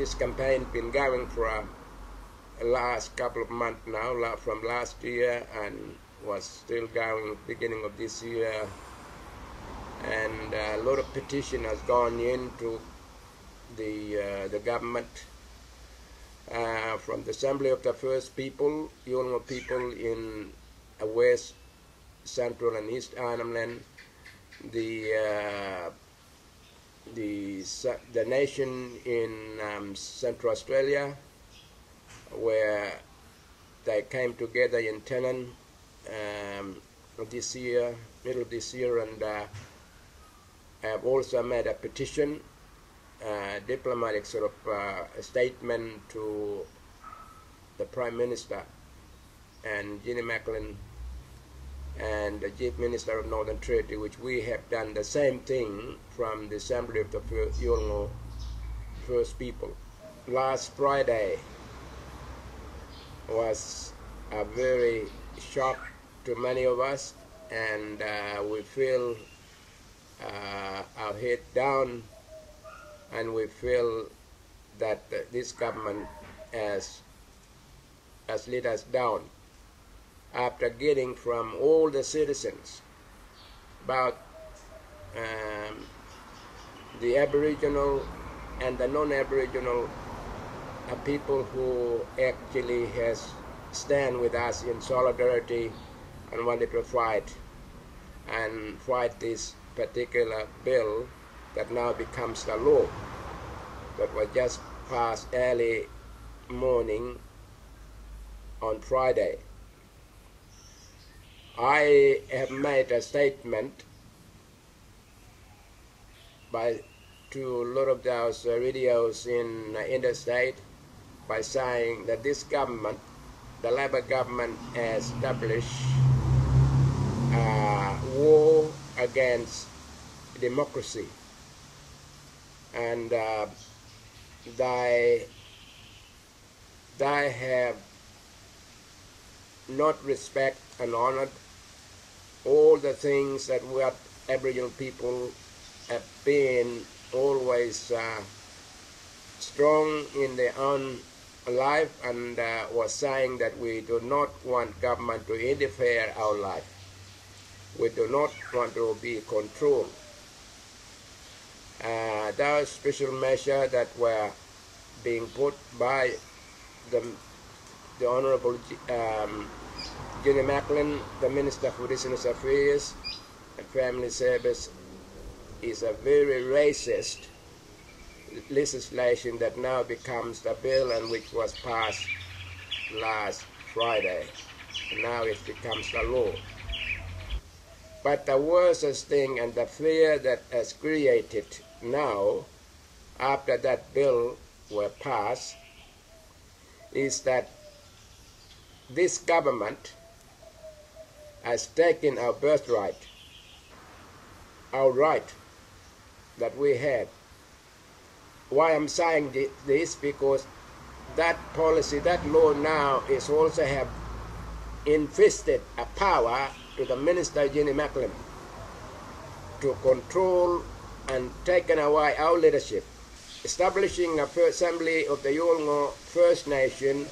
this campaign been going for a last couple of months now, from last year, and was still going beginning of this year. And a lot of petition has gone into the government from the Assembly of the First People, Yolngu people in West, Central and East Arnhem Land, the nation in Central Australia, where they came together in Tennant this year, middle of this year, and have also made a petition, diplomatic sort of statement to the Prime Minister and Djiniyini Macklin and the Chief Minister of Northern Territory, which we have done the same thing from the Assembly of the Yolngu First People. Last Friday was a very shock to many of us, and we feel our head down, and we feel that this government has let us down after getting from all the citizens about the Aboriginal and the non-Aboriginal people who actually has stand with us in solidarity and wanted to fight this particular bill that now becomes the law, that was just passed early morning on Friday. I have made a statement to a lot of those radios in interstate by saying that this government, the Labor government, has established a war against democracy, and they have not respect and honored all the things that what Aboriginal people have been always strong in their own life, and was saying that we do not want government to interfere our life. We do not want to be controlled. Those special measures that were being put by the Honourable Djiniyini Macklin, the Minister for Business Affairs and Family Service, is a very racist legislation that now becomes the bill, and which was passed last Friday. And now it becomes the law. But the worst thing and the fear that has created now, after that bill were passed, is that this government has taken our birthright, our right that we had. Why I'm saying this? Because that policy, that law now is also have invested a power to the Minister Djiniyini Macklin to control and taken away our leadership, establishing a Assembly of the Yolngu First Nation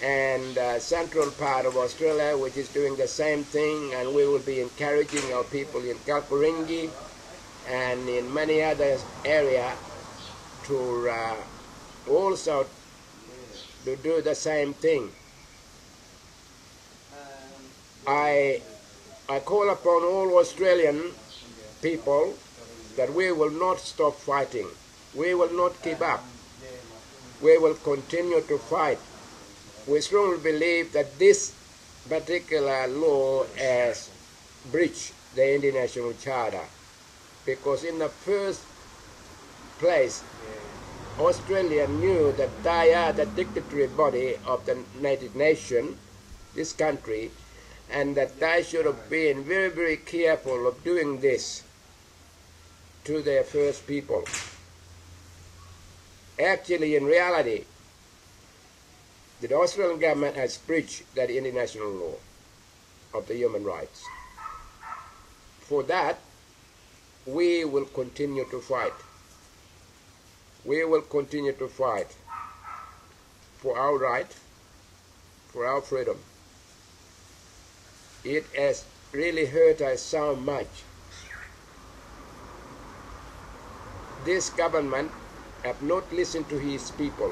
and central part of Australia, which is doing the same thing, and we will be encouraging our people in Kalkuringi and in many other areas to also to do the same thing. I call upon all Australian people that we will not stop fighting. We will not give up. We will continue to fight. We strongly believe that this particular law has breached the International Charter, because in the first place, Australia knew that they are the dictatorial body of the United Nations, this country, and that they should have been very, very careful of doing this to their first people. Actually, in reality, the Australian government has breached that international law of the human rights. For that, we will continue to fight. We will continue to fight for our right, for our freedom. It has really hurt us so much. This government have not listened to his people.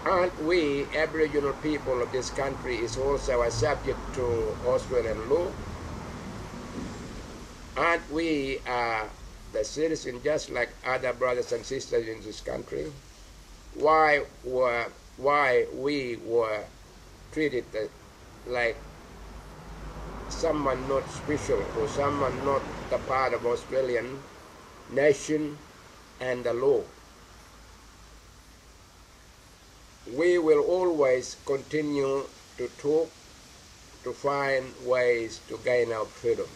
Aren't we, Aboriginal people of this country, is also a subject to Australian law? Aren't we the citizens just like other brothers and sisters in this country? Why we were treated like someone not special or someone not a part of Australian nation and the law? We will always continue to talk, to find ways to gain our freedom.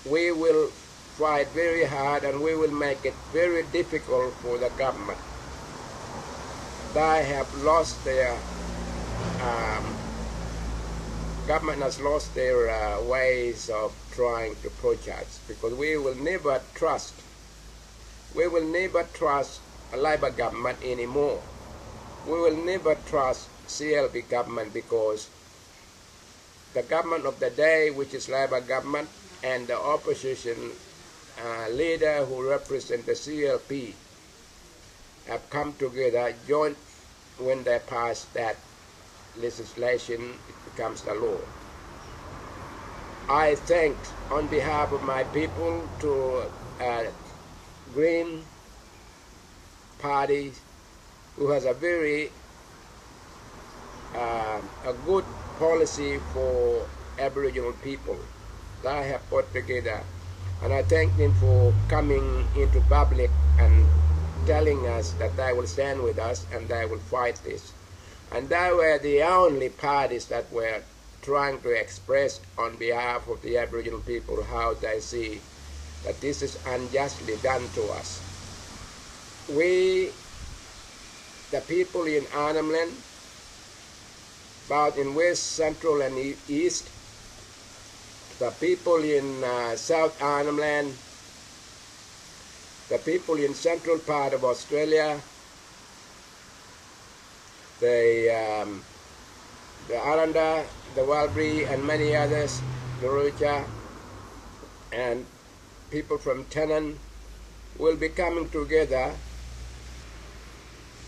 We will fight very hard and we will make it very difficult for the government. They have lost their government has lost their ways of trying to protest, because we will never trust a Labor government anymore. We will never trust CLP government, because the government of the day, which is Labor government, and the opposition leader who represent the CLP have come together, joined when they pass that legislation, it becomes the law. I thank on behalf of my people to Green Party, who has a very a good policy for Aboriginal people that I have put together, and I thank them for coming into public and telling us that they will stand with us and they will fight this. And they were the only parties that were trying to express on behalf of the Aboriginal people how they see that this is unjustly done to us. We, the people in Arnhem Land, both in West, Central and East, the people in South Arnhem Land, the people in central part of Australia, the Aranda, the Walbury and many others, the Rucha, and people from Tennant will be coming together,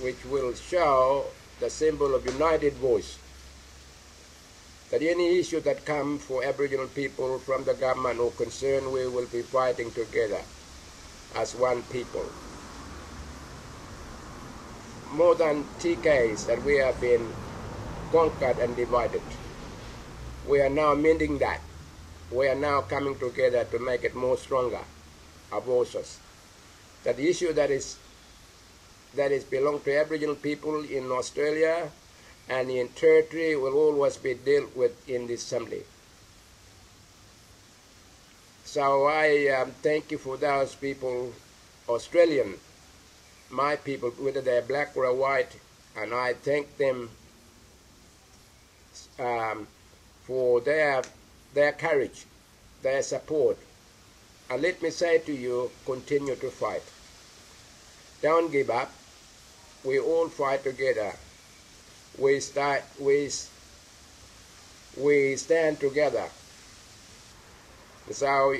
which will show the symbol of united voice, that any issue that comes for Aboriginal people from the government or concern, we will be fighting together as one people. More than decades that we have been conquered and divided, we are now mending that. We are now coming together to make it more stronger, our voices. That the issue that is belong to Aboriginal people in Australia and in territory will always be dealt with in this assembly. So I thank you for those people, Australian, my people, whether they're black or white, and I thank them for their courage, their support. And let me say to you, continue to fight. Don't give up. We all fight together. We stand together. So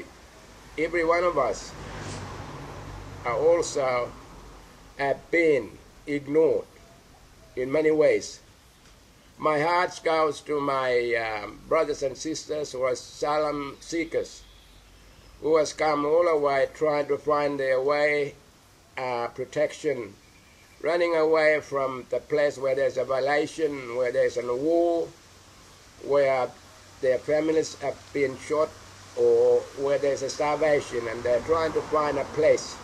every one of us are also have been ignored in many ways. My heart goes to my brothers and sisters who are asylum seekers, who has come all the way trying to find their way, protection, running away from the place where there's a violation, where there's a war, where their families have been shot, or where there's a starvation, and they're trying to find a place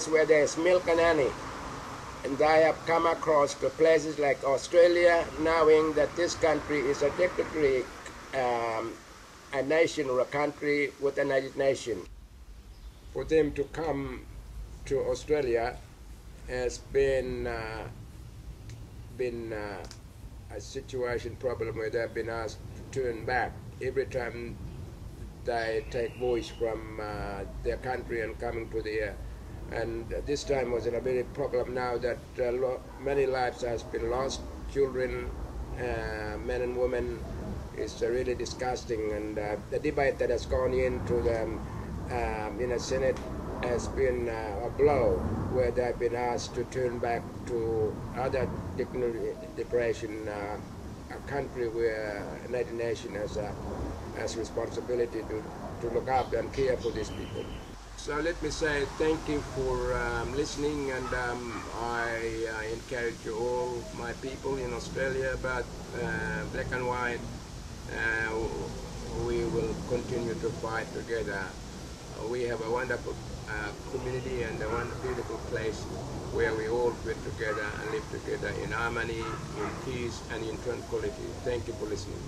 where there's milk and honey. And they have come across to places like Australia, knowing that this country is a dictatorial a nation or a country with a United Nation. For them to come to Australia has been a situation problem where they've been asked to turn back every time they take voice from their country and coming to the and this time was a very problem now that many lives has been lost, children, men and women. Is really disgusting, and the debate that has gone into the Senate has been a blow, where they've been asked to turn back to other declaration, a country where United Nations has responsibility to look after and care for these people. So let me say thank you for listening, and I encourage you all, my people in Australia, about black and white. We will continue to fight together. We have a wonderful community and a one beautiful place where we all fit together and live together in harmony, in peace, and in tranquility. Thank you for listening.